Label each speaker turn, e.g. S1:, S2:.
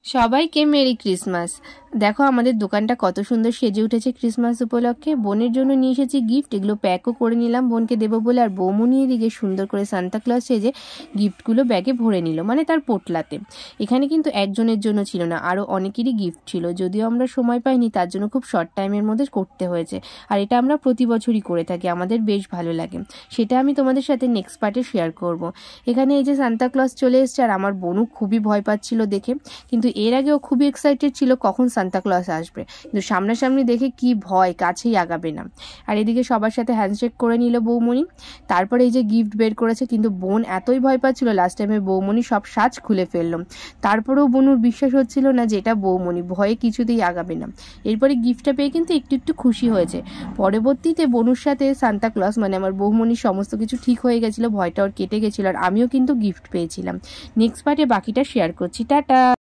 S1: সবাইকে merry Christmas. দেখো আমাদের দোকানটা কত সুন্দর সেজে উঠেছে ক্রিসমাস উপলক্ষে। বোনের জন্য নিয়ে এসেছি গিফট, এগুলো প্যাকও করে নিলাম বোনকে দেবো বলে। আর বৌমনি এদিকে সুন্দর করে সান্তা ক্লজ সেজে গিফটগুলো ব্যাগে ভরে নিল, মানে তার পোটলাতে। এখানে কিন্তু একজনের জন্য ছিল না, আরও অনেকেরই গিফট ছিল, যদিও আমরা সময় পাইনি, তার জন্য খুব শর্ট টাইমের মধ্যে করতে হয়েছে। আর এটা আমরা প্রতি বছরই করে থাকি, আমাদের বেশ ভালো লাগে। সেটা আমি তোমাদের সাথে নেক্সট পার্টে শেয়ার করব। এখানে এই যে সান্তা ক্লজ চলে এসছে, আর আমার বোনও খুবই ভয় পাচ্ছিল দেখে, কিন্তু এর আগেও খুবই এক্সাইটেড ছিল কখন সান্তা ক্লজ আসবে, কিন্তু সামনাসামনি দেখে কি ভয়, কাছেই আগাবে না। আর এদিকে সবার সাথে হ্যান্ডশেক করে নিল বৌমনি। তারপরে এই যে গিফট বের করেছে, কিন্তু বোন এতই ভয় পাচ্ছিল লাস্ট টাইমে বৌমনি সব সাজ খুলে ফেললো। তারপরেও বোনুর বিশ্বাস হচ্ছিল না যে এটা বৌমনি, ভয়ে কিছুতেই আগাবে না। এরপরে গিফটটা পেয়ে কিন্তু একটু একটু খুশি হয়েছে। পরবর্তীতে বনুর সাথে সান্তা ক্লজ মানে আমার বৌমনির সমস্ত কিছু ঠিক হয়ে গেছিলো, ভয়টা ওর কেটে গেছিলো, আর আমিও কিন্তু গিফট পেয়েছিলাম। নেক্সট পার্টে বাকিটা শেয়ার করছি। টাটা।